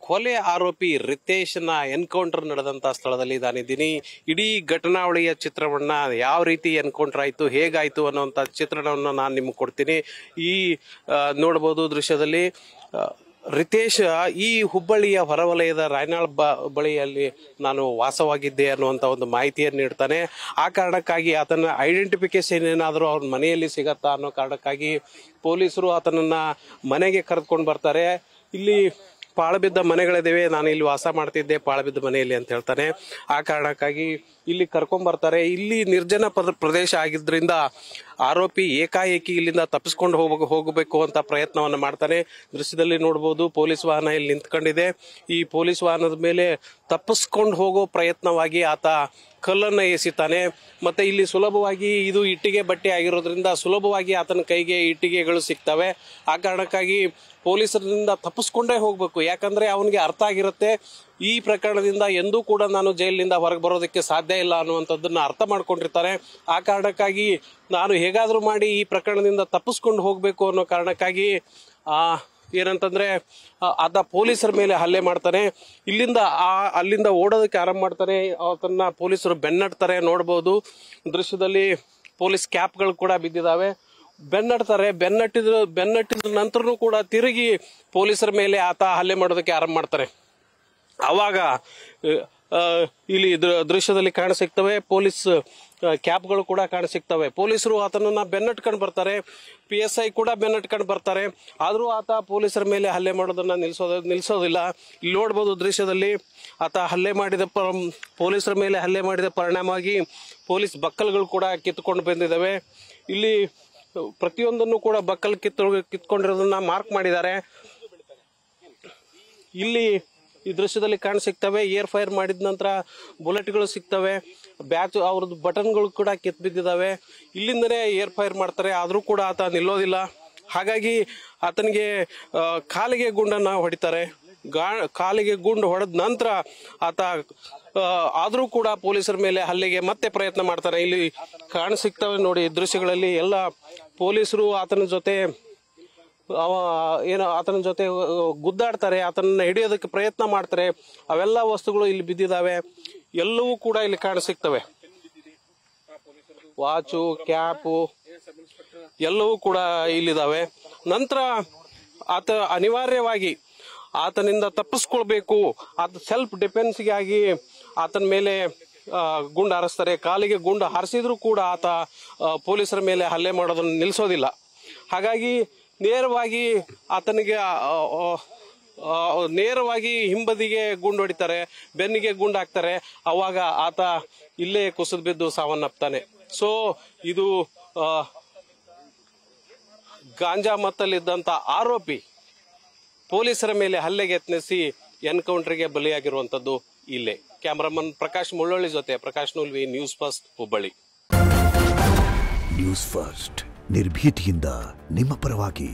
ಕೊಲೆ ಆರೋಪಿ ರಿತೇಶ್ನ ಎನ್ಕೌಂಟರ್ ನಡೆದಂತ ಸ್ಥಳದಲ್ಲಿ ನಾನಿದ್ದೀನಿ. ಇಡೀ ಘಟನಾವಳಿಯ ಚಿತ್ರವನ್ನ ಯಾವ ರೀತಿ ಎನ್ಕೌಂಟರ್ ಆಯ್ತು, ಹೇಗಾಯ್ತು ಅನ್ನುವಂತ ಚಿತ್ರಣವನ್ನು ನಾನು ನಿಮ್ಗೆ ಕೊಡ್ತೀನಿ. ಈ ನೋಡಬಹುದು ದೃಶ್ಯದಲ್ಲಿ ರಿತೇಶ್ ಈ ಹುಬ್ಬಳ್ಳಿಯ ಹೊರವಲಯದ ರಾಯನಾಳ್ ಬಳಿಯಲ್ಲಿ ನಾನು ವಾಸವಾಗಿದ್ದೆ ಅನ್ನುವಂಥ ಒಂದು ಮಾಹಿತಿಯನ್ನು ನೀಡ್ತಾನೆ. ಆ ಕಾರಣಕ್ಕಾಗಿ ಆತನ ಐಡೆಂಟಿಫಿಕೇಶನ್ ಏನಾದರೂ ಅವ್ರ ಮನೆಯಲ್ಲಿ ಸಿಗತ್ತಾ ಅನ್ನೋ ಕಾರಣಕ್ಕಾಗಿ ಪೊಲೀಸರು ಆತನನ್ನ ಮನೆಗೆ ಕರೆದುಕೊಂಡು ಬರ್ತಾರೆ. ಇಲ್ಲಿ ಪಾಳುಬಿದ್ದ ಮನೆಗಳಿದ್ದೇವೆ, ನಾನು ಇಲ್ಲಿ ವಾಸ ಮಾಡ್ತಿದ್ದೆ ಪಾಳುಬಿದ್ದ ಮನೆಯಲ್ಲಿ ಅಂತ ಹೇಳ್ತಾನೆ. ಆ ಕಾರಣಕ್ಕಾಗಿ ಇಲ್ಲಿ ಕರ್ಕೊಂಡ್ಬರ್ತಾರೆ. ಇಲ್ಲಿ ನಿರ್ಜನ ಪ್ರದೇಶ ಆಗಿದ್ರಿಂದ ಆರೋಪಿ ಏಕಾಏಕಿ ಇಲ್ಲಿಂದ ತಪ್ಪಿಸ್ಕೊಂಡು ಹೋಗಬೇಕು ಅಂತ ಪ್ರಯತ್ನವನ್ನು ಮಾಡ್ತಾನೆ. ದೃಶ್ಯದಲ್ಲಿ ನೋಡಬಹುದು ಪೊಲೀಸ್ ವಾಹನ ಇಲ್ಲಿ ನಿಂತ್ಕೊಂಡಿದೆ. ಈ ಪೊಲೀಸ್ ವಾಹನದ ಮೇಲೆ ತಪ್ಪಿಸ್ಕೊಂಡು ಹೋಗೋ ಪ್ರಯತ್ನವಾಗಿ ಆತ ಕಲ್ಲನ್ನು ಎಸಿತಾನೆ. ಮತ್ತೆ ಇಲ್ಲಿ ಸುಲಭವಾಗಿ ಇದು ಇಟ್ಟಿಗೆ ಬಟ್ಟೆ ಆಗಿರೋದ್ರಿಂದ ಸುಲಭವಾಗಿ ಆತನ ಕೈಗೆ ಇಟ್ಟಿಗೆಗಳು ಸಿಗ್ತವೆ. ಆ ಕಾರಣಕ್ಕಾಗಿ ಪೊಲೀಸರಿಂದ ತಪ್ಪಿಸ್ಕೊಂಡೇ ಹೋಗ್ಬೇಕು, ಯಾಕಂದ್ರೆ ಅವನಿಗೆ ಅರ್ಥ ಆಗಿರುತ್ತೆ ಈ ಪ್ರಕರಣದಿಂದ ಎಂದೂ ಕೂಡ ನಾನು ಜೈಲಿನಿಂದ ಹೊರಗೆ ಬರೋದಕ್ಕೆ ಸಾಧ್ಯ ಇಲ್ಲ ಅನ್ನುವಂಥದ್ದನ್ನ ಅರ್ಥ ಮಾಡ್ಕೊಂಡಿರ್ತಾರೆ. ಆ ಕಾರಣಕ್ಕಾಗಿ ನಾನು ಹೇಗಾದ್ರೂ ಮಾಡಿ ಈ ಪ್ರಕರಣದಿಂದ ತಪ್ಪಿಸ್ಕೊಂಡು ಹೋಗ್ಬೇಕು ಅನ್ನೋ ಕಾರಣಕ್ಕಾಗಿ ಏನಂತಂದ್ರೆ ಆತ ಪೊಲೀಸರ ಮೇಲೆ ಹಲ್ಲೆ ಮಾಡ್ತಾನೆ. ಅಲ್ಲಿಂದ ಓಡೋದಕ್ಕೆ ಆರಂಭ ಮಾಡ್ತಾನೆ. ಆತನ್ನ ಪೊಲೀಸರು ಬೆನ್ನಟ್ತಾರೆ. ನೋಡಬಹುದು ದೃಶ್ಯದಲ್ಲಿ ಪೊಲೀಸ್ ಕ್ಯಾಪ್ಗಳು ಕೂಡ ಬಿದ್ದಿದ್ದಾವೆ. ಬೆನ್ನಟ್ಟಿದ ನಂತರನೂ ಕೂಡ ತಿರುಗಿ ಪೊಲೀಸರ ಮೇಲೆ ಆತ ಹಲ್ಲೆ ಮಾಡೋದಕ್ಕೆ ಆರಂಭ ಮಾಡ್ತಾನೆ. ಅವಾಗ ಇಲ್ಲಿ ದೃಶ್ಯದಲ್ಲಿ ಕಾಣಸಿಗ್ತವೆ ಪೊಲೀಸ್ ಕ್ಯಾಪ್ಗಳು ಕೂಡ ಕಾಣಸಿಗ್ತವೆ. ಪೊಲೀಸರು ಆತನನ್ನ ಬೆನ್ನಟ್ಕೊಂಡು ಬರ್ತಾರೆ. PSI ಕೂಡ ಬೆನ್ನಟ್ಕೊಂಡು ಬರ್ತಾರೆ. ಆದ್ರೂ ಆತ ಪೊಲೀಸರ ಮೇಲೆ ಹಲ್ಲೆ ಮಾಡೋದನ್ನ ನಿಲ್ಸೋದಿಲ್ಲ. ಇಲ್ಲಿ ನೋಡ್ಬೋದು ದೃಶ್ಯದಲ್ಲಿ ಆತ ಪೊಲೀಸರ ಮೇಲೆ ಹಲ್ಲೆ ಮಾಡಿದ ಪರಿಣಾಮವಾಗಿ ಪೊಲೀಸ್ ಬಕ್ಕಲ್ಗಳು ಕೂಡ ಕಿತ್ಕೊಂಡು ಬಂದಿದ್ದಾವೆ. ಇಲ್ಲಿ ಪ್ರತಿಯೊಂದನ್ನು ಕೂಡ ಬಕ್ಕಲ್ ಕಿತ್ಕೊಂಡಿರೋದನ್ನ ಮಾರ್ಕ್ ಮಾಡಿದ್ದಾರೆ. ಇಲ್ಲಿ ಈ ದೃಶ್ಯದಲ್ಲಿ ಕಾಣಸಿಗ್ತವೆ ಏರ್ ಫೈರ್ ಮಾಡಿದ ನಂತರ ಬುಲೆಟ್ಗಳು ಸಿಗ್ತವೆ. ಅವ್ರದ್ದು ಬಟನ್ಗಳು ಕೂಡ ಕಿತ್ ಬಿದ್ದಿದ್ದಾವೆ. ಇಲ್ಲಿಂದನೇ ಏರ್ ಫೈರ್ ಮಾಡ್ತಾರೆ. ಆದ್ರೂ ಕೂಡ ಆತ ನಿಲ್ಲೋದಿಲ್ಲ. ಹಾಗಾಗಿ ಆತನಿಗೆ ಕಾಲಿಗೆ ಗುಂಡನ್ನ ಹೊಡಿತಾರೆ. ಕಾಲಿಗೆ ಗುಂಡು ಹೊಡೆದ ನಂತರ ಆತ ಆದ್ರೂ ಕೂಡ ಪೊಲೀಸರ ಮೇಲೆ ಹಲ್ಲೆಗೆ ಮತ್ತೆ ಪ್ರಯತ್ನ ಮಾಡ್ತಾರೆ. ಇಲ್ಲಿ ಕಾಣಸಿಗ್ತವೆ ನೋಡಿ ದೃಶ್ಯಗಳಲ್ಲಿ ಎಲ್ಲ ಪೊಲೀಸರು ಆತನ ಜೊತೆ ಗುದ್ದಾಡ್ತಾರೆ, ಆತನನ್ನ ಹಿಡಿಯೋದಕ್ಕೆ ಪ್ರಯತ್ನ ಮಾಡ್ತಾರೆ. ಅವೆಲ್ಲ ವಸ್ತುಗಳು ಇಲ್ಲಿ ಬಿದ್ದಿದ್ದಾವೆ. ಎಲ್ಲವೂ ಕೂಡ ಇಲ್ಲಿ ಕಾಣಸಿಗ್ತವೆ. ವಾಚು, ಕ್ಯಾಪು ಎಲ್ಲವೂ ಕೂಡ ಇಲ್ಲಿದ್ದಾವೆ. ನಂತರ ಆತ ಅನಿವಾರ್ಯವಾಗಿ ಆತನಿಂದ ತಪ್ಪಿಸ್ಕೊಳ್ಬೇಕು, ಆತ ಸೆಲ್ಫ್ ಡಿಫೆನ್ಸ್ಗಾಗಿ ಆತನ ಮೇಲೆ ಗುಂಡು ಹಾರಿಸ್ತಾರೆ. ಕಾಲಿಗೆ ಗುಂಡು ಹಾರಿಸಿದ್ರು ಕೂಡ ಆತ ಪೊಲೀಸರ ಮೇಲೆ ಹಲ್ಲೆ ಮಾಡೋದನ್ನು ನಿಲ್ಲಿಸೋದಿಲ್ಲ. ಹಾಗಾಗಿ ನೇರವಾಗಿ ಆತನಿಗೆ ಹಿಂಬದಿಗೆ ಗುಂಡು ಹೊಡಿತಾರೆ, ಬೆನ್ನಿಗೆ ಗುಂಡು ಹಾಕ್ತಾರೆ. ಅವಾಗ ಆತ ಇಲ್ಲೇ ಕುಸಿದು ಬಿದ್ದು ಸಾವನ್ನಪ್ತಾನೆ. ಸೊ ಇದು ಗಾಂಜಾ ಮತ್ತಲ್ಲಿದ್ದಂತ ಆರೋಪಿ ಪೊಲೀಸರ ಮೇಲೆ ಹಲ್ಲೆಗೆ ಯತ್ನಿಸಿ ಎನ್ಕೌಂಟರ್ಗೆ ಬಲಿಯಾಗಿರುವಂತದ್ದು ಇಲ್ಲೇ. ಕ್ಯಾಮರಾಮನ್ ಪ್ರಕಾಶ್ ಮುಳ್ಳೊಳ್ಳಿ ಜೊತೆ Prakash Noolvi, news first, Hubballi. News first, ನಿರ್ಭೀತಿಯಿಂದ ನಿಮ್ಮ ಪರವಾಗಿ.